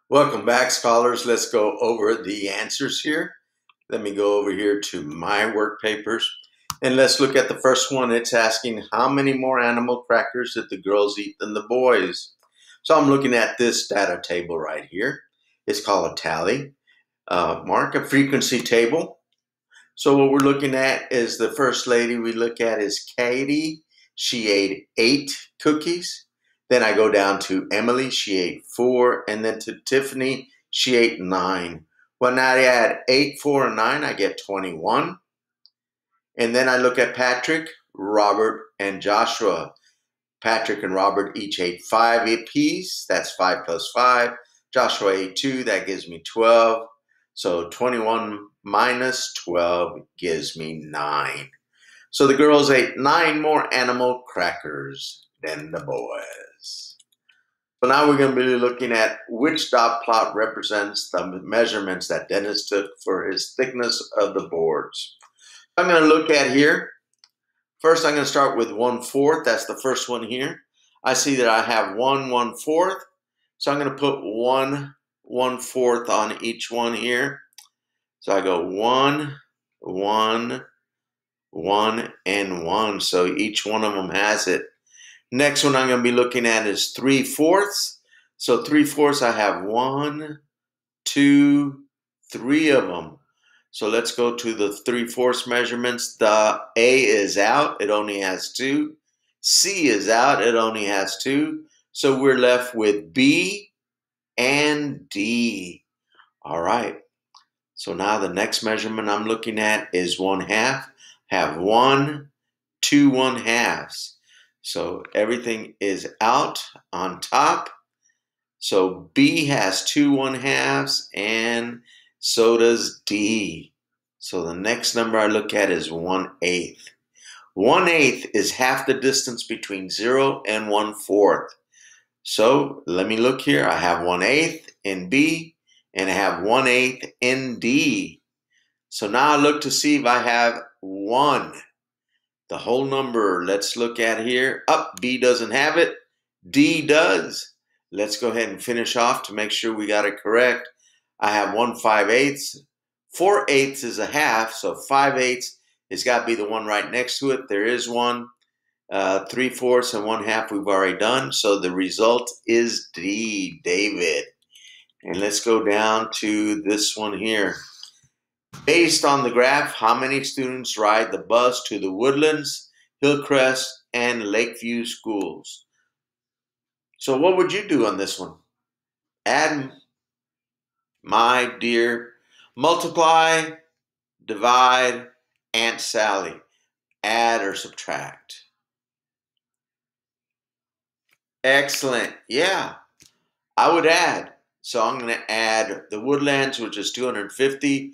Welcome back, scholars. Let's go over the answers here. Let me go over here to my work papers. And let's look at the first one. It's asking how many more animal crackers did the girls eat than the boys? So I'm looking at this data table right here. It's called a tally. Mark a frequency table. So what we're looking at is the first lady we look at is Katie. She ate 8 cookies. Then I go down to Emily. She ate 4. And then to Tiffany, she ate 9. When I add 8, 4, and 9, I get 21. And then I look at Patrick, Robert, and Joshua. Patrick and Robert each ate 5 apiece. That's 5 plus 5. Joshua ate 2. That gives me 12. So 21 minus 12 gives me 9. So the girls ate 9 more animal crackers than the boys. So now we're going to be looking at which dot plot represents the measurements that Dennis took for his thickness of the boards. I'm going to look at here. First, I'm going to start with 1/4. That's the first one here. I see that I have 1/4. So I'm going to put 1/4 on each one here. So I go 1, 1, 1, and 1. So each one of them has it. Next one I'm going to be looking at is 3/4. So 3/4, I have 1, 2, 3 of them. So let's go to the 3/4 measurements. The A is out. It only has 2. C is out. It only has 2. So we're left with B and D. All right. So now the next measurement I'm looking at is 1/2. Have 1, 2 1/2. So everything is out on top. So B has 2 1/2 and so does D. So the next number I look at is 1/8. 1/8 is half the distance between 0 and 1/4. So let me look here. I have 1/8 in B and I have 1/8 in D. So now I look to see if I have 1. The whole number, let's look at here. B doesn't have it. D does. Let's go ahead and finish off to make sure we got it correct. I have 1/5/8. 4/8 is a half, so 5/8 has got to be the one right next to it. There is one. 3/4 and 1/2 we've already done. So the result is D, David. And let's go down to this one here. Based on the graph, how many students ride the bus to the Woodlands, Hillcrest, and Lakeview schools? So what would you do on this one? Add, my dear, multiply, divide, Aunt Sally. Add or subtract. Excellent. Yeah, I would add. So I'm going to add the Woodlands, which is 250,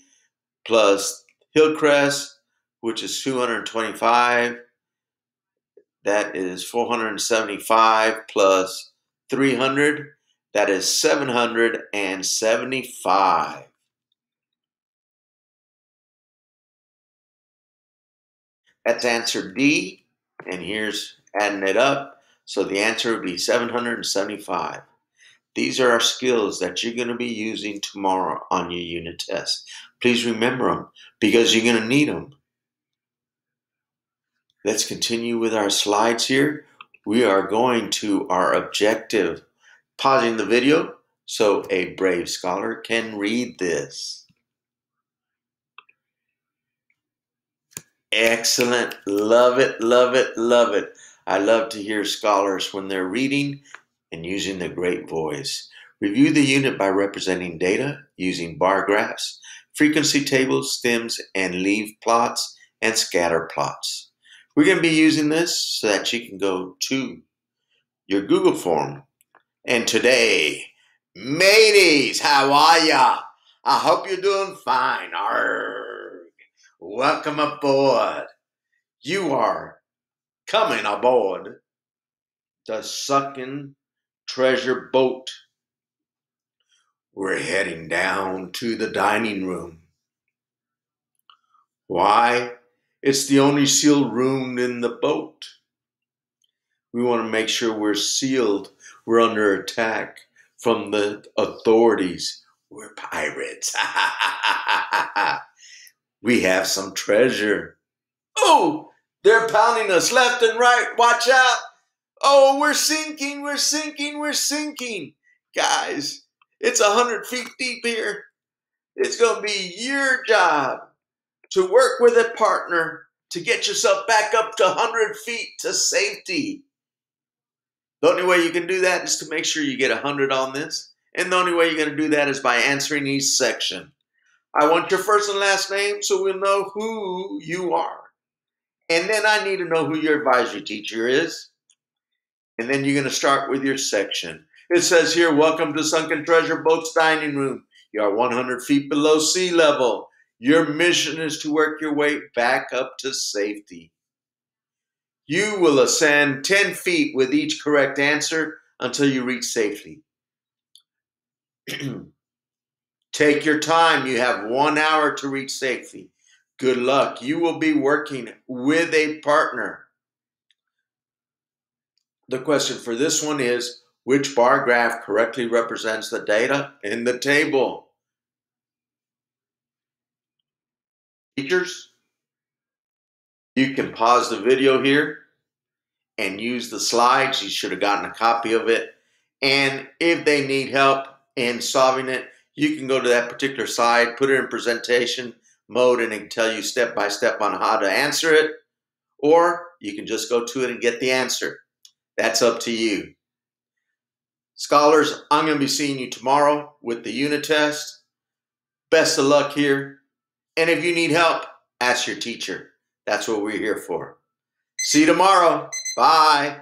plus Hillcrest, which is 225. That is 475 plus 300. That is 775. That's answer D. And here's adding it up. So the answer would be 775. These are our skills that you're going to be using tomorrow on your unit test. Please remember them because you're going to need them. Let's continue with our slides here. We are going to our objective. Pausing the video so a brave scholar can read this. Excellent. Love it, love it, love it. I love to hear scholars when they're reading and using the great voice. Review the unit by representing data using bar graphs, frequency tables, stems, and leaf plots, and scatter plots. We're going to be using this so that you can go to your Google form. And today, mateys, how are ya? I hope you're doing fine. Arrgh. Welcome aboard. You are coming aboard the Sucking Treasure Boat. We're heading down to the dining room. Why? It's the only sealed room in the boat. We want to make sure we're sealed. We're under attack from the authorities. We're pirates. We have some treasure. Oh, they're pounding us left and right. Watch out. Oh, we're sinking, we're sinking, we're sinking. Guys, it's 100 feet deep here. It's going to be your job to work with a partner to get yourself back up to 100 feet to safety. The only way you can do that is to make sure you get 100 on this. And the only way you're going to do that is by answering each section. I want your first and last name so we'll know who you are. And then I need to know who your advisory teacher is. And then you're going to start with your section. It says here, welcome to Sunken Treasure Boat's dining room. You are 100 feet below sea level. Your mission is to work your way back up to safety. You will ascend 10 feet with each correct answer until you reach safety. Take your time. You have 1 hour to reach safety. Good luck. You will be working with a partner. The question for this one is, which bar graph correctly represents the data in the table? Teachers, you can pause the video here and use the slides. You should have gotten a copy of it. And if they need help in solving it, you can go to that particular slide, put it in presentation mode, and it can tell you step by step on how to answer it. Or you can just go to it and get the answer. That's up to you. Scholars, I'm going to be seeing you tomorrow with the unit test. Best of luck here. And if you need help, ask your teacher. That's what we're here for. See you tomorrow. Bye.